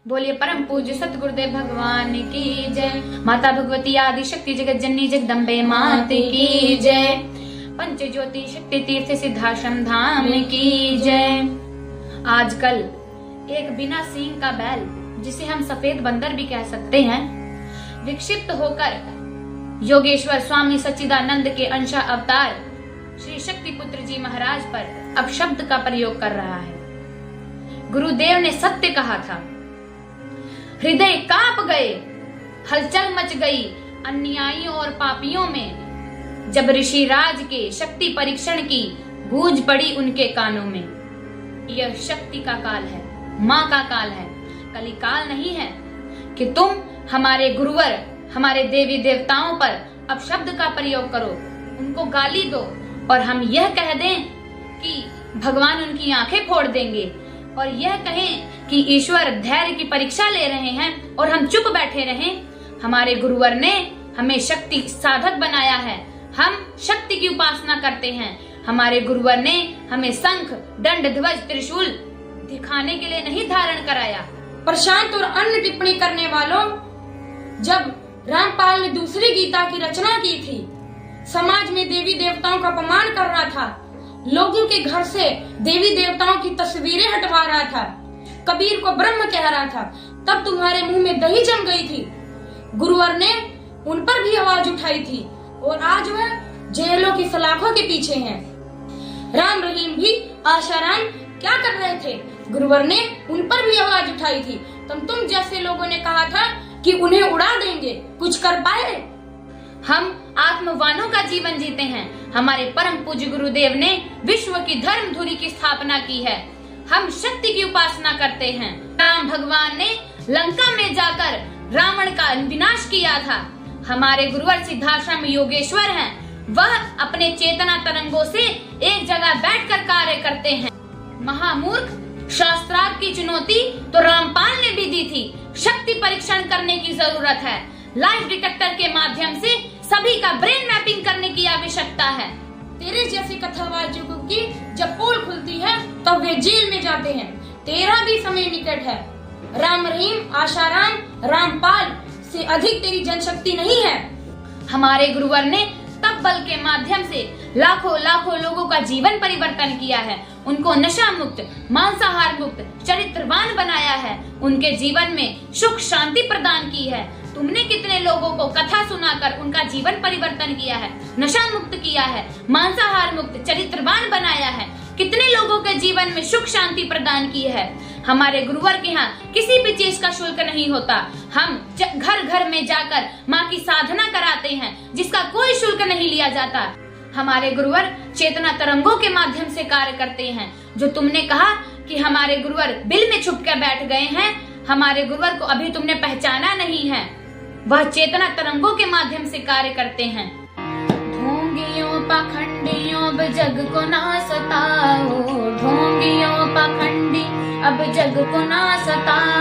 बोलिए परम पूज्य सतगुरुदेव भगवान की जय। माता भगवती आदि शक्ति जगत जननी जगदम्बे मात की जय। पंच ज्योति शक्ति तीर्थ सिद्धाश्रम धाम की जय। आजकल एक बिना सींग का बैल, जिसे हम सफेद बंदर भी कह सकते हैं, विक्षिप्त होकर योगेश्वर स्वामी सच्चिदानंद के अंश अवतार श्री शक्ति पुत्र जी महाराज पर अपशब्द का प्रयोग कर रहा है। गुरुदेव ने सत्य कहा था, हृदय कांप गए, हलचल मच गई अन्यायियों और पापियों में, जब ऋषिराज के शक्ति परीक्षण की गूंज पड़ी उनके कानों में। यह शक्ति का काल है, माँ का काल है, कली काल नहीं है कि तुम हमारे गुरुवर, हमारे देवी देवताओं पर अपशब्द का प्रयोग करो, उनको गाली दो और हम यह कह दें कि भगवान उनकी आंखें फोड़ देंगे, और यह कहें कि ईश्वर धैर्य की परीक्षा ले रहे हैं और हम चुप बैठे रहें। हमारे गुरुवर ने हमें शक्ति साधक बनाया है, हम शक्ति की उपासना करते हैं। हमारे गुरुवर ने हमें शंख, दंड, ध्वज, त्रिशूल दिखाने के लिए नहीं धारण कराया। प्रशांत और अन्य टिप्पणी करने वालों, जब रामपाल ने दूसरी गीता की रचना की थी, समाज में देवी देवताओं का अपमान कर रहा था, लोगों के घर से देवी देवताओं की तस्वीरें हटवा रहा था, कबीर को ब्रह्म कह रहा था, तब तुम्हारे मुंह में दही जम गई थी। गुरुवर ने उन पर भी आवाज उठाई थी और आज वह जेलों की सलाखों के पीछे हैं। राम रहीम भी आशाराम क्या कर रहे थे? गुरुवर ने उन पर भी आवाज उठाई थी। तुम जैसे लोगों ने कहा था कि उन्हें उड़ा देंगे, कुछ कर पाए? हम आत्मवानों का जीवन जीते हैं। हमारे परम पूज्य गुरुदेव ने विश्व की धर्म धुरी की स्थापना की है। हम शक्ति की उपासना करते हैं। राम भगवान ने लंका में जाकर रावण का विनाश किया था। हमारे गुरुवर सिद्धाश्रम योगेश्वर हैं, वह अपने चेतना तरंगों से एक जगह बैठकर कार्य करते हैं। महामूर्ख, शास्त्रार्थ की चुनौती तो रामपाल ने भी दी थी। शक्ति परीक्षण करने की जरूरत है। लाइफ डिटेक्टर के माध्यम से सभी का ब्रेन मैपिंग करने की आवश्यकता है। तेरे जैसे कथावाचकों की जब पोल खुलती है तब वे जेल में जाते हैं। तेरा भी समय निकट है। राम रहीम, आशाराम, रामपाल से अधिक तेरी जनशक्ति नहीं है। हमारे गुरुवर ने तब्बल के माध्यम से लाखों लाखों लोगों का जीवन परिवर्तन किया है। उनको नशा मुक्त, मांसाहार मुक्त, चरित्रवान बनाया है। उनके जीवन में सुख शांति प्रदान की है। तुमने कितने लोगों को कथा सुनाकर उनका जीवन परिवर्तन किया है, नशा मुक्त किया है, मांसाहार मुक्त, चरित्रवान बनाया है। कितने लोगों के जीवन में सुख शांति प्रदान की है। हमारे गुरुवर के यहाँ किसी भी चीज का शुल्क नहीं होता। हम घर घर में जाकर माँ की साधना कराते हैं, जिसका कोई शुल्क नहीं लिया जाता। हमारे गुरुवर चेतना तरंगों के माध्यम से कार्य करते हैं। जो तुमने कहा कि हमारे गुरुवर बिल में छुप कर बैठ गए हैं, हमारे गुरुवर को अभी तुमने पहचाना नहीं है। वह चेतना तरंगों के माध्यम से कार्य करते हैं। ढोंगियों पाखंडियों अब जग को ना सताओ, ढोंगियों पाखंडी अब जग को ना सताओ।